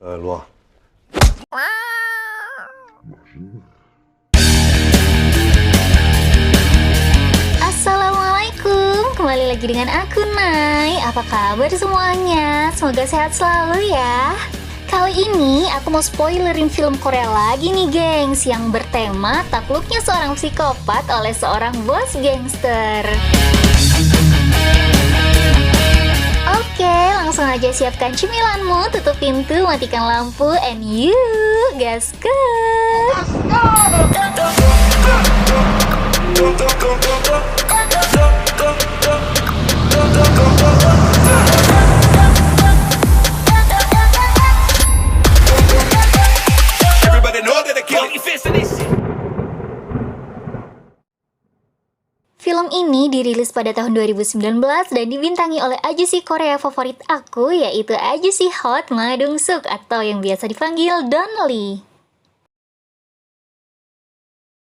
일로 와. Assalamualaikum, kembali lagi dengan aku Nai. Apa kabar semuanya? Semoga sehat selalu ya. Kali ini aku mau spoilerin film Korea lagi nih gengs, yang bertema takluknya seorang psikopat oleh seorang bos gangster. Oke, langsung aja siapkan cemilanmu, tutup pintu, matikan lampu, and yuk gaskan! Film ini dirilis pada tahun 2019 dan dibintangi oleh ajusi Korea favorit aku, yaitu ajusi Hot Ma Dong Suk atau yang biasa dipanggil Don Lee.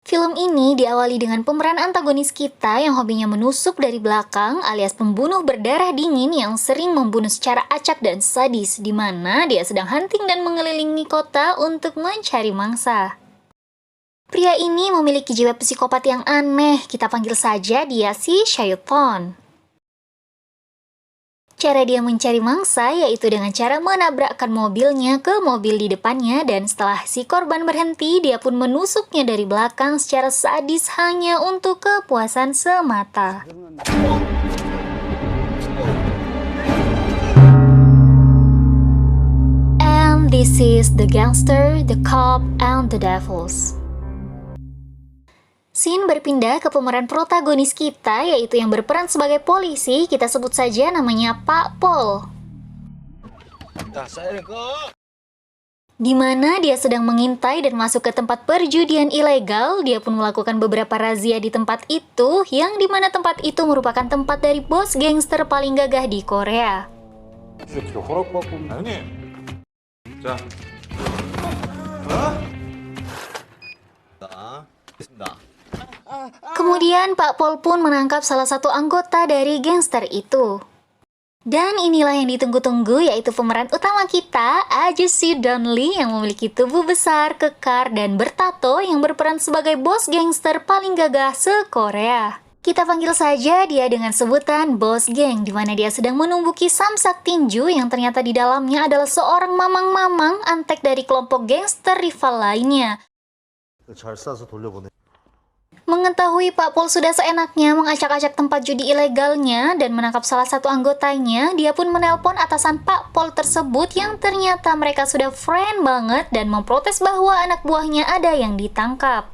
Film ini diawali dengan pemeran antagonis kita yang hobinya menusuk dari belakang alias pembunuh berdarah dingin yang sering membunuh secara acak dan sadis, di mana dia sedang hunting dan mengelilingi kota untuk mencari mangsa. Pria ini memiliki jiwa psikopat yang aneh, kita panggil saja dia si Syaiton. Cara dia mencari mangsa yaitu dengan cara menabrakkan mobilnya ke mobil di depannya, dan setelah si korban berhenti, dia pun menusuknya dari belakang secara sadis hanya untuk kepuasan semata. And this is the gangster, the cop, and the devils. Scene berpindah ke pemeran protagonis kita, yaitu yang berperan sebagai polisi, kita sebut saja namanya Pak Pol. Di mana dia sedang mengintai dan masuk ke tempat perjudian ilegal. Dia pun melakukan beberapa razia di tempat itu, yang dimana tempat itu merupakan tempat dari bos gangster paling gagah di Korea. Kemudian Pak Pol pun menangkap salah satu anggota dari gangster itu. Dan inilah yang ditunggu-tunggu, yaitu pemeran utama kita, ajusi Don Lee yang memiliki tubuh besar, kekar, dan bertato yang berperan sebagai bos gangster paling gagah se-Korea. Kita panggil saja dia dengan sebutan Bos Geng, di mana dia sedang menumbuki samsak tinju yang ternyata di dalamnya adalah seorang mamang-mamang antek dari kelompok gangster rival lainnya. 잘 싸서 돌려보내. Mengetahui Pak Pol sudah seenaknya mengacak-acak tempat judi ilegalnya dan menangkap salah satu anggotanya, dia pun menelpon atasan Pak Pol tersebut yang ternyata mereka sudah friend banget dan memprotes bahwa anak buahnya ada yang ditangkap.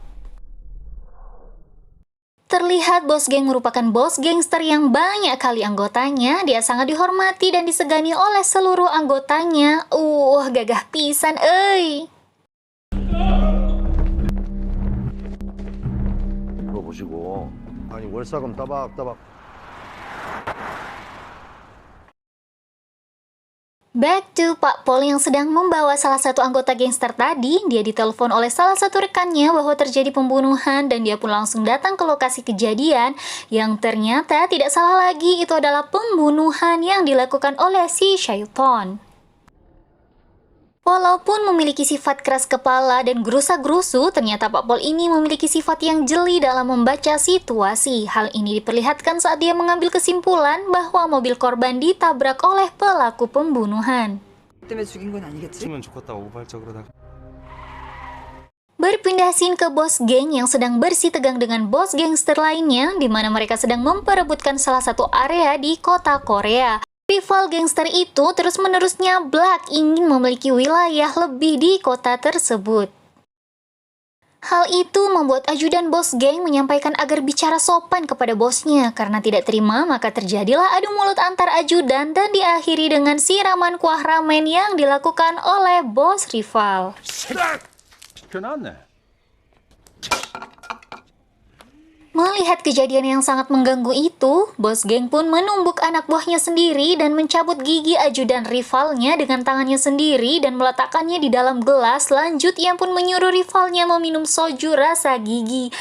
Terlihat bos geng merupakan bos gangster yang banyak kali anggotanya, dia sangat dihormati dan disegani oleh seluruh anggotanya. Gagah pisan euy. 보시고 아니 월사금 따박따박. Back to Pak Pol yang sedang membawa salah satu anggota gangster tadi. Dia ditelepon oleh salah satu rekannya bahwa terjadi pembunuhan dan dia pun langsung datang ke lokasi kejadian, yang ternyata tidak salah lagi, itu adalah pembunuhan yang dilakukan oleh si Syaiton. Walaupun memiliki sifat keras kepala dan gerusa-gerusu, ternyata Pak Pol ini memiliki sifat yang jeli dalam membaca situasi. Hal ini diperlihatkan saat dia mengambil kesimpulan bahwa mobil korban ditabrak oleh pelaku pembunuhan. Berpindah scene ke bos geng yang sedang bersih tegang dengan bos gangster lainnya, di mana mereka sedang memperebutkan salah satu area di kota Korea. Rival gangster itu terus-menerus nyablak ingin memiliki wilayah lebih di kota tersebut. Hal itu membuat ajudan bos geng menyampaikan agar bicara sopan kepada bosnya. Karena tidak terima, maka terjadilah adu mulut antar ajudan dan diakhiri dengan siraman kuah ramen yang dilakukan oleh bos rival. Melihat kejadian yang sangat mengganggu itu, bos geng pun menumbuk anak buahnya sendiri dan mencabut gigi ajudan rivalnya dengan tangannya sendiri dan meletakkannya di dalam gelas. Lanjut, ia pun menyuruh rivalnya meminum soju rasa gigi.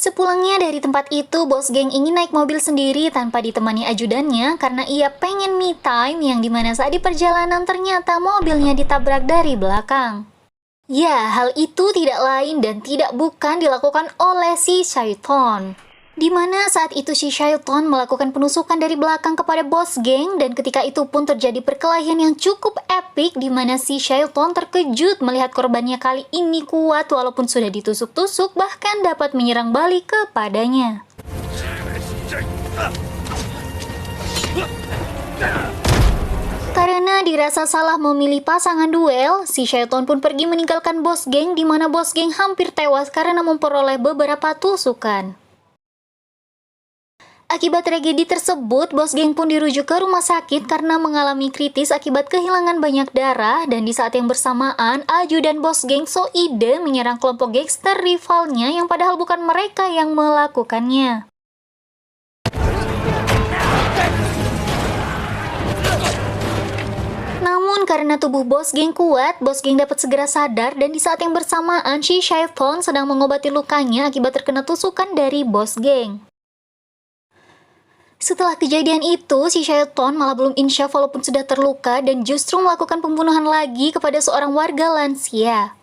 Sepulangnya dari tempat itu, bos geng ingin naik mobil sendiri tanpa ditemani ajudannya karena ia pengen me time yang dimana saat di perjalanan ternyata mobilnya ditabrak dari belakang. Ya, hal itu tidak lain dan tidak bukan dilakukan oleh si Syaiton. Di mana saat itu si Syaiton melakukan penusukan dari belakang kepada bos geng dan ketika itu pun terjadi perkelahian yang cukup epik di mana si Syaiton terkejut melihat korbannya kali ini kuat walaupun sudah ditusuk-tusuk bahkan dapat menyerang balik kepadanya. Karena dirasa salah memilih pasangan duel, si Syaiton pun pergi meninggalkan bos geng di mana bos geng hampir tewas karena memperoleh beberapa tusukan. Akibat tragedi tersebut, bos geng pun dirujuk ke rumah sakit karena mengalami kritis akibat kehilangan banyak darah dan di saat yang bersamaan, ajudan bos geng Soide menyerang kelompok gangster rivalnya yang padahal bukan mereka yang melakukannya. Namun karena tubuh bos geng kuat, bos geng dapat segera sadar dan di saat yang bersamaan, si Syaiton sedang mengobati lukanya akibat terkena tusukan dari bos geng. Setelah kejadian itu, si Syaiton malah belum insyaf walaupun sudah terluka dan justru melakukan pembunuhan lagi kepada seorang warga lansia.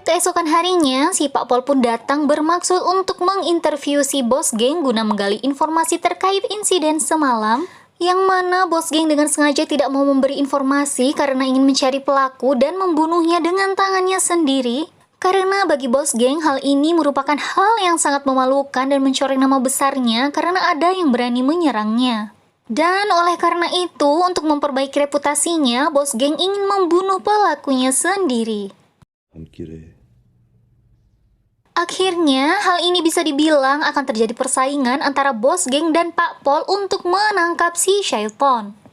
Keesokan harinya, si Pak Pol pun datang bermaksud untuk menginterview si bos geng guna menggali informasi terkait insiden semalam, yang mana bos geng dengan sengaja tidak mau memberi informasi karena ingin mencari pelaku dan membunuhnya dengan tangannya sendiri. Karena bagi bos geng, hal ini merupakan hal yang sangat memalukan dan mencoreng nama besarnya karena ada yang berani menyerangnya. Dan oleh karena itu, untuk memperbaiki reputasinya, bos geng ingin membunuh pelakunya sendiri. Akhirnya, hal ini bisa dibilang akan terjadi persaingan antara bos geng dan Pak Pol untuk menangkap si Syaiton.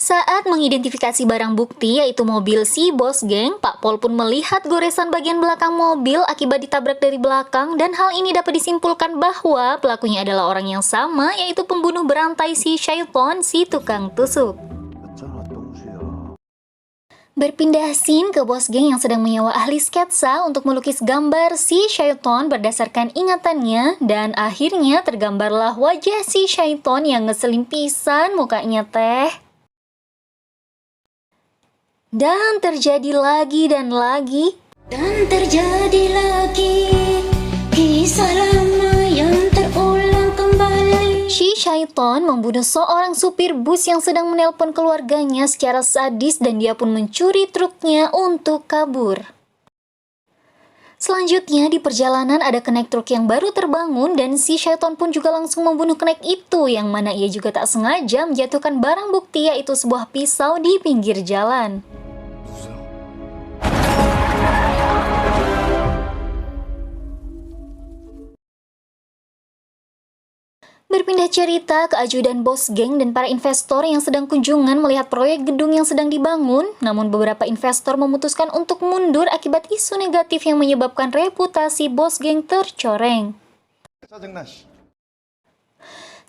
Saat mengidentifikasi barang bukti yaitu mobil si bos geng, Pak Pol pun melihat goresan bagian belakang mobil akibat ditabrak dari belakang dan hal ini dapat disimpulkan bahwa pelakunya adalah orang yang sama yaitu pembunuh berantai si Syaiton, si tukang tusuk. Berpindah scene ke bos geng yang sedang menyewa ahli sketsa untuk melukis gambar si Syaiton berdasarkan ingatannya dan akhirnya tergambarlah wajah si Syaiton yang ngeselin pisan mukanya teh. Dan terjadi lagi dan lagi. Dan terjadi lagi kisah lama yang terulang kembali. Si Syaiton membunuh seorang supir bus yang sedang menelpon keluarganya secara sadis dan dia pun mencuri truknya untuk kabur. Selanjutnya di perjalanan ada kenek truk yang baru terbangun dan si Syaiton pun juga langsung membunuh kenek itu yang mana ia juga tak sengaja menjatuhkan barang bukti yaitu sebuah pisau di pinggir jalan. Berpindah cerita ke ajudan bos geng dan para investor yang sedang kunjungan melihat proyek gedung yang sedang dibangun, namun beberapa investor memutuskan untuk mundur akibat isu negatif yang menyebabkan reputasi bos geng tercoreng.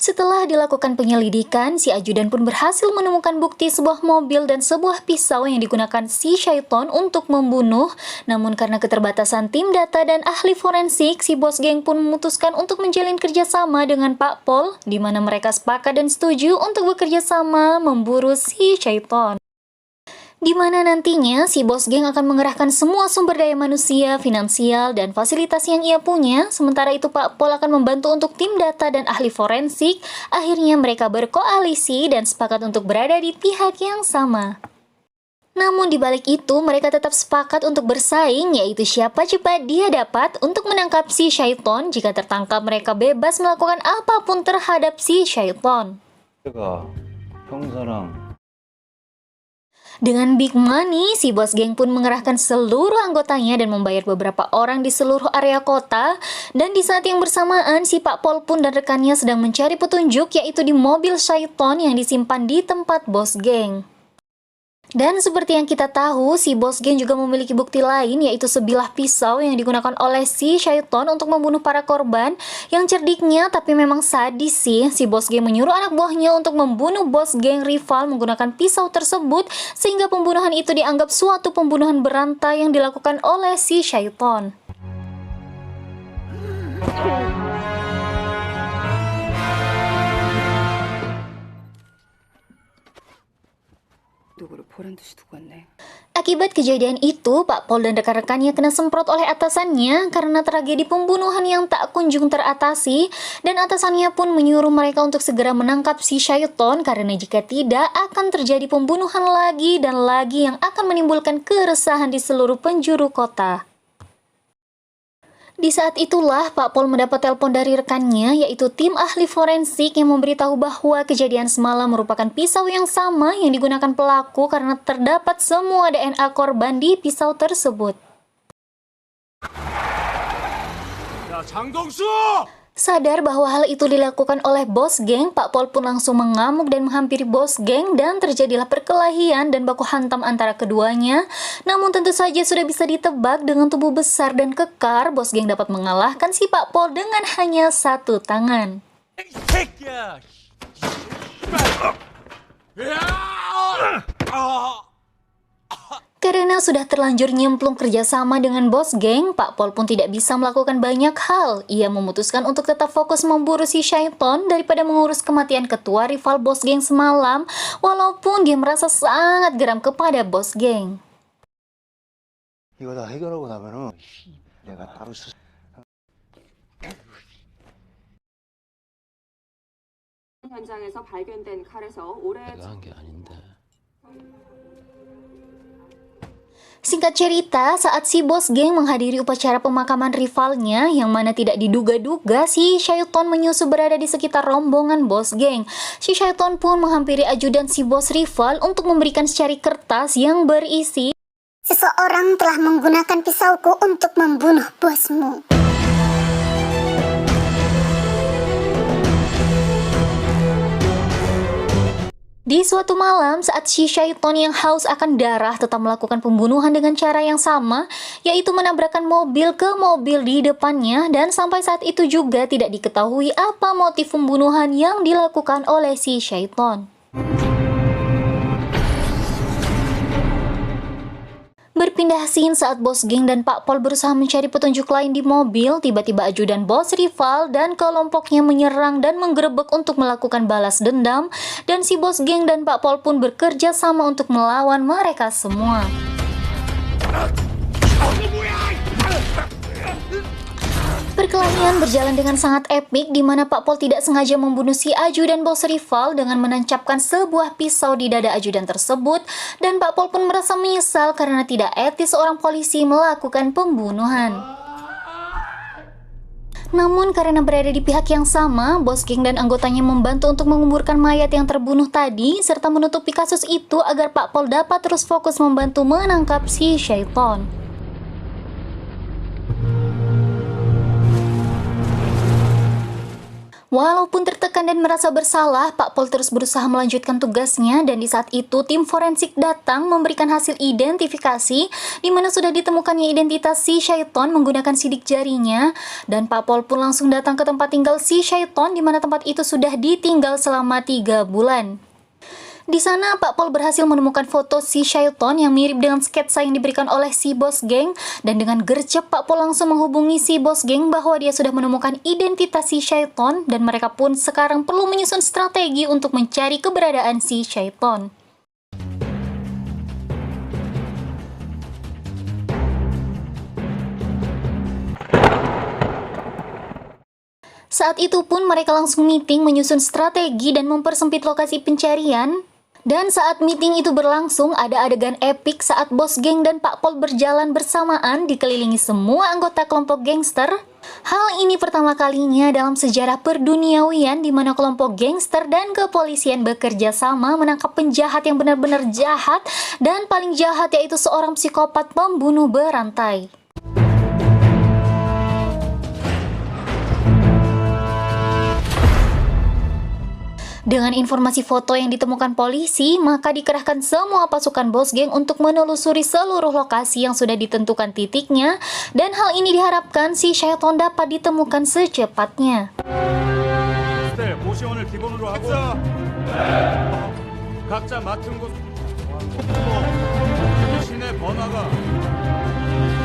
Setelah dilakukan penyelidikan, si ajudan pun berhasil menemukan bukti sebuah mobil dan sebuah pisau yang digunakan si Syaiton untuk membunuh. Namun karena keterbatasan tim data dan ahli forensik, si bos geng pun memutuskan untuk menjalin kerjasama dengan Pak Pol, di mana mereka sepakat dan setuju untuk bekerja sama memburu si Syaiton. Di mana nantinya si bos geng akan mengerahkan semua sumber daya manusia, finansial, dan fasilitas yang ia punya, sementara itu Pak Pol akan membantu untuk tim data dan ahli forensik. Akhirnya mereka berkoalisi dan sepakat untuk berada di pihak yang sama. Namun di balik itu mereka tetap sepakat untuk bersaing, yaitu siapa cepat dia dapat untuk menangkap si Syaiton. Jika tertangkap mereka bebas melakukan apapun terhadap si Syaiton. Dengan big money, si bos geng pun mengerahkan seluruh anggotanya dan membayar beberapa orang di seluruh area kota. Dan di saat yang bersamaan, si Pak Pol pun dan rekannya sedang mencari petunjuk yaitu di mobil Syaiton yang disimpan di tempat bos geng. Dan seperti yang kita tahu, si bos geng juga memiliki bukti lain, yaitu sebilah pisau yang digunakan oleh si Syaiton untuk membunuh para korban. Yang cerdiknya tapi memang sadis sih, si bos geng menyuruh anak buahnya untuk membunuh bos geng rival menggunakan pisau tersebut, sehingga pembunuhan itu dianggap suatu pembunuhan berantai yang dilakukan oleh si Syaiton. Akibat kejadian itu, Pak Pol dan rekan-rekannya kena semprot oleh atasannya karena tragedi pembunuhan yang tak kunjung teratasi, dan atasannya pun menyuruh mereka untuk segera menangkap si Syaiton karena jika tidak akan terjadi pembunuhan lagi dan lagi yang akan menimbulkan keresahan di seluruh penjuru kota. Di saat itulah Pak Pol mendapat telepon dari rekannya, yaitu tim ahli forensik yang memberitahu bahwa kejadian semalam merupakan pisau yang sama yang digunakan pelaku karena terdapat semua DNA korban di pisau tersebut. 야, 장동수! Sadar bahwa hal itu dilakukan oleh bos geng, Pak Pol pun langsung mengamuk dan menghampiri bos geng dan terjadilah perkelahian dan baku hantam antara keduanya. Namun tentu saja sudah bisa ditebak dengan tubuh besar dan kekar, bos geng dapat mengalahkan si Pak Pol dengan hanya satu tangan. 이 새끼야! Karena sudah terlanjur nyemplung kerjasama dengan bos geng, Pak Pol pun tidak bisa melakukan banyak hal. Ia memutuskan untuk tetap fokus memburu si Syaiton daripada mengurus kematian ketua rival bos geng semalam, walaupun dia merasa sangat geram kepada bos geng. 이거 다 해결하고 나면은 내가 따로 현장에서 발견된 칼에서 오래 내가 한 게 아닌데. Singkat cerita, saat si bos geng menghadiri upacara pemakaman rivalnya, yang mana tidak diduga-duga si Syaiton menyusup berada di sekitar rombongan bos geng. Si Syaiton pun menghampiri ajudan si bos rival untuk memberikan secari kertas yang berisi, "Seseorang telah menggunakan pisauku untuk membunuh bosmu." Di suatu malam, saat si Syaiton yang haus akan darah tetap melakukan pembunuhan dengan cara yang sama, yaitu menabrakkan mobil ke mobil di depannya, dan sampai saat itu juga tidak diketahui apa motif pembunuhan yang dilakukan oleh si Syaiton. Berpindah scene saat bos geng dan Pak Pol berusaha mencari petunjuk lain di mobil, tiba-tiba ajudan bos rival dan kelompoknya menyerang dan menggerebek untuk melakukan balas dendam, dan si bos geng dan Pak Pol pun bekerja sama untuk melawan mereka semua. Perkelahian berjalan dengan sangat epik, di mana Pak Pol tidak sengaja membunuh si ajudan bos rival dengan menancapkan sebuah pisau di dada ajudan tersebut, dan Pak Pol pun merasa menyesal karena tidak etis seorang polisi melakukan pembunuhan. Namun karena berada di pihak yang sama, bos geng dan anggotanya membantu untuk menguburkan mayat yang terbunuh tadi, serta menutupi kasus itu agar Pak Pol dapat terus fokus membantu menangkap si Syaiton. Walaupun tertekan dan merasa bersalah, Pak Pol terus berusaha melanjutkan tugasnya, dan di saat itu tim forensik datang memberikan hasil identifikasi di mana sudah ditemukannya identitas si Syaiton menggunakan sidik jarinya, dan Pak Pol pun langsung datang ke tempat tinggal si Syaiton di mana tempat itu sudah ditinggal selama 3 bulan. Di sana, Pak Pol berhasil menemukan foto si Syaiton yang mirip dengan sketsa yang diberikan oleh si bos geng, dan dengan gercep Pak Pol langsung menghubungi si bos geng bahwa dia sudah menemukan identitas si Syaiton, dan mereka pun sekarang perlu menyusun strategi untuk mencari keberadaan si Syaiton. Saat itu pun mereka langsung meeting menyusun strategi dan mempersempit lokasi pencarian. Dan saat meeting itu berlangsung, ada adegan epik saat bos geng dan Pak Pol berjalan bersamaan dikelilingi semua anggota kelompok gangster. Hal ini pertama kalinya dalam sejarah perduniawian di mana kelompok gangster dan kepolisian bekerja sama menangkap penjahat yang benar-benar jahat, dan paling jahat yaitu seorang psikopat pembunuh berantai. Dengan informasi foto yang ditemukan polisi, maka dikerahkan semua pasukan bos geng untuk menelusuri seluruh lokasi yang sudah ditentukan titiknya, dan hal ini diharapkan si Shaiton dapat ditemukan secepatnya. 고시원을 기본으로 하고 각자 맡은 곳 시내 번화가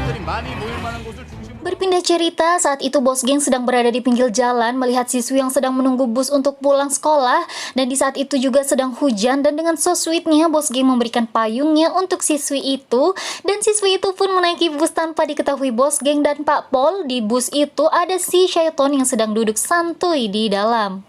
들이 많이 모일 만한 곳을 중심으로. Berpindah cerita, saat itu bos geng sedang berada di pinggir jalan melihat siswi yang sedang menunggu bus untuk pulang sekolah, dan di saat itu juga sedang hujan, dan dengan so sweetnya bos geng memberikan payungnya untuk siswi itu, dan siswi itu pun menaiki bus tanpa diketahui bos geng dan Pak Pol. Di bus itu ada si Shaiton yang sedang duduk santuy di dalam.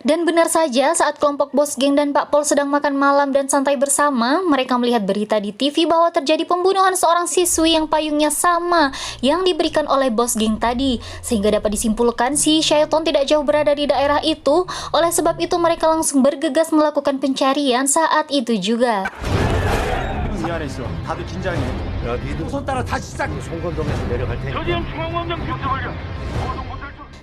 Dan benar saja, saat kelompok bos geng dan Pak Pol sedang makan malam dan santai bersama, mereka melihat berita di TV bahwa terjadi pembunuhan seorang siswi yang payungnya sama yang diberikan oleh bos geng tadi, sehingga dapat disimpulkan si Shaiton tidak jauh berada di daerah itu. Oleh sebab itu mereka langsung bergegas melakukan pencarian saat itu juga. 이 안에 있어. 다들 긴장해. 야, 니들 손 따라 다시 시작. 송건동에서 내려갈 테니까. 중앙광장 교통을요.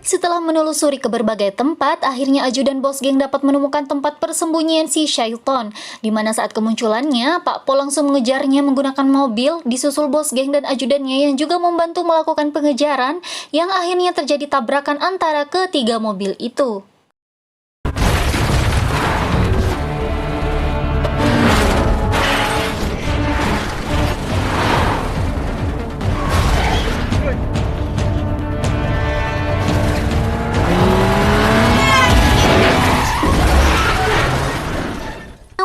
Setelah menelusuri ke berbagai tempat, akhirnya ajudan bos geng dapat menemukan tempat persembunyian si Shaiton, di mana saat kemunculannya, Pak Pol langsung mengejarnya menggunakan mobil, disusul bos geng dan ajudannya yang juga membantu melakukan pengejaran, yang akhirnya terjadi tabrakan antara ketiga mobil itu.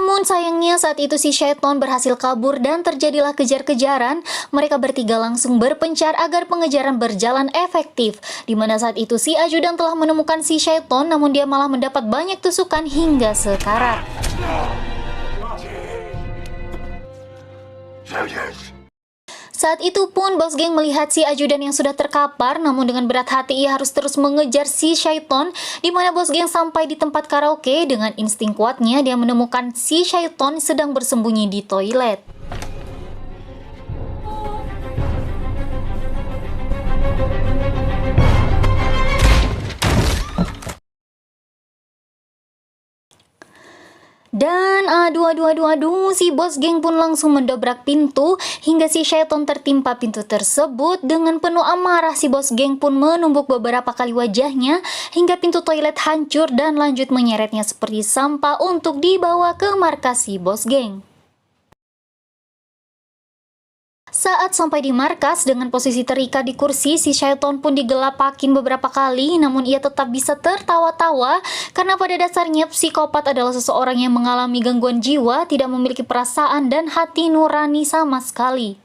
Namun sayangnya saat itu si Shaiton berhasil kabur dan terjadilah kejar-kejaran. Mereka bertiga langsung berpencar agar pengejaran berjalan efektif. Di mana saat itu si ajudan telah menemukan si Shaiton, namun dia malah mendapat banyak tusukan hingga sekarat. Saat itu pun bos geng melihat si ajudan yang sudah terkapar, namun dengan berat hati ia harus terus mengejar si Shaiton, di mana bos geng sampai di tempat karaoke. Dengan insting kuatnya dia menemukan si Shaiton sedang bersembunyi di toilet. Dan aduh, si bos geng pun langsung mendobrak pintu hingga si Shaiton tertimpa pintu tersebut. Dengan penuh amarah si bos geng pun menumbuk beberapa kali wajahnya hingga pintu toilet hancur dan lanjut menyeretnya seperti sampah untuk dibawa ke markas si bos geng. Saat sampai di markas dengan posisi terikat di kursi, si Shaiton pun digelapakin beberapa kali, namun ia tetap bisa tertawa-tawa karena pada dasarnya psikopat adalah seseorang yang mengalami gangguan jiwa, tidak memiliki perasaan dan hati nurani sama sekali.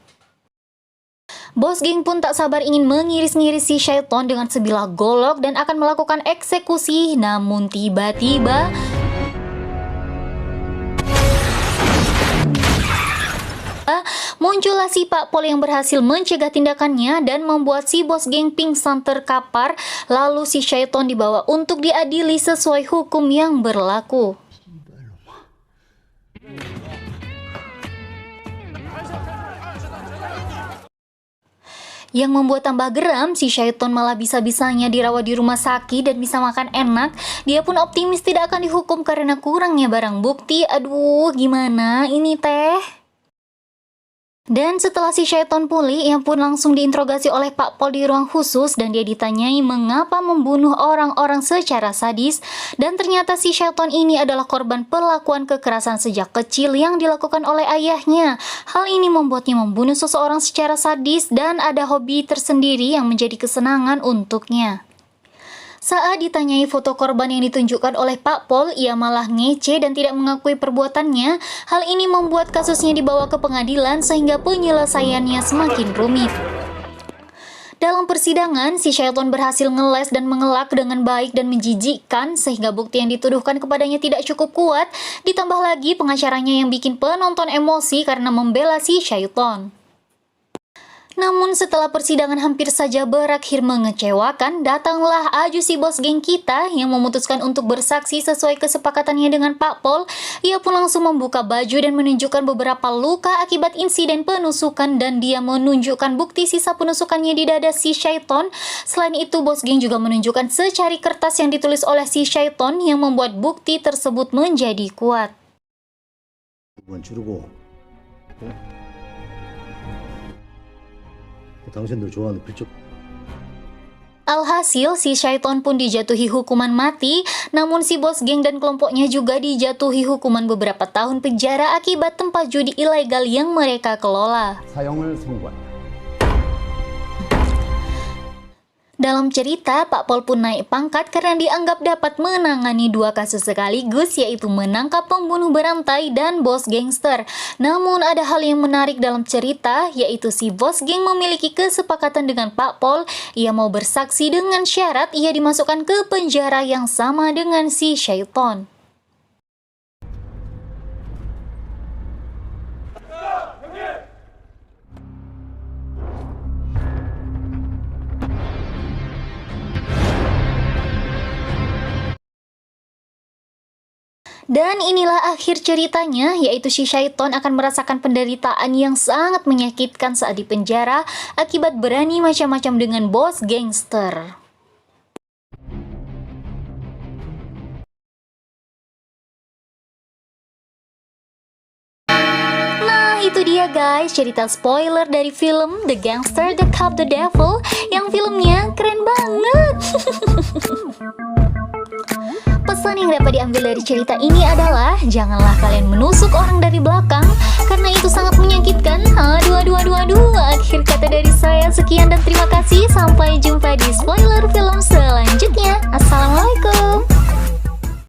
Bos geng pun tak sabar ingin mengiris-ngiris si Shaiton dengan sebilah golok dan akan melakukan eksekusi, namun tiba-tiba muncullah si Pak Pol yang berhasil mencegah tindakannya dan membuat si bos geng pingsan terkapar. Lalu si Shaiton dibawa untuk diadili sesuai hukum yang berlaku. Yang membuat tambah geram, si Shaiton malah bisa-bisanya dirawat di rumah sakit dan bisa makan enak. Dia pun optimis tidak akan dihukum karena kurangnya barang bukti. Aduh, gimana ini teh? Dan setelah si Shaiton pulih, ia pun langsung diinterogasi oleh Pak Pol di ruang khusus dan dia ditanyai mengapa membunuh orang-orang secara sadis. Dan ternyata si Shaiton ini adalah korban perlakuan kekerasan sejak kecil yang dilakukan oleh ayahnya. Hal ini membuatnya membunuh seseorang secara sadis dan ada hobi tersendiri yang menjadi kesenangan untuknya. Saat ditanyai foto korban yang ditunjukkan oleh Pak Pol, ia malah ngece dan tidak mengakui perbuatannya. Hal ini membuat kasusnya dibawa ke pengadilan sehingga penyelesaiannya semakin rumit. Dalam persidangan, si Shaiton berhasil ngeles dan mengelak dengan baik dan menjijikkan sehingga bukti yang dituduhkan kepadanya tidak cukup kuat. Ditambah lagi pengacaranya yang bikin penonton emosi karena membela si Shaiton. Namun setelah persidangan hampir saja berakhir mengecewakan, datanglah Aju si bos geng kita yang memutuskan untuk bersaksi sesuai kesepakatannya dengan Pak Pol. Ia pun langsung membuka baju dan menunjukkan beberapa luka akibat insiden penusukan dan dia menunjukkan bukti sisa penusukannya di dada si Syaiton. Selain itu, bos geng juga menunjukkan secari kertas yang ditulis oleh si Syaiton yang membuat bukti tersebut menjadi kuat. 당신들 좋아하는 필적. Alhasil, si Syaiton pun dijatuhi hukuman mati, namun si bos geng dan kelompoknya juga dijatuhi hukuman beberapa tahun penjara akibat tempat judi ilegal yang mereka kelola. 사형을 선고한다. Dalam cerita, Pak Pol pun naik pangkat karena dianggap dapat menangani dua kasus sekaligus, yaitu menangkap pembunuh berantai dan bos gangster. Namun ada hal yang menarik dalam cerita, yaitu si bos geng memiliki kesepakatan dengan Pak Pol. Ia mau bersaksi dengan syarat ia dimasukkan ke penjara yang sama dengan si Syaiton. Dan inilah akhir ceritanya, yaitu si Syaiton akan merasakan penderitaan yang sangat menyakitkan saat di penjara akibat berani macam-macam dengan bos gangster. Nah, itu dia guys, cerita spoiler dari film The Gangster That Caught the Devil, yang filmnya keren banget. Pesan yang dapat diambil dari cerita ini adalah janganlah kalian menusuk orang dari belakang karena itu sangat menyakitkan. Aduh, akhir kata dari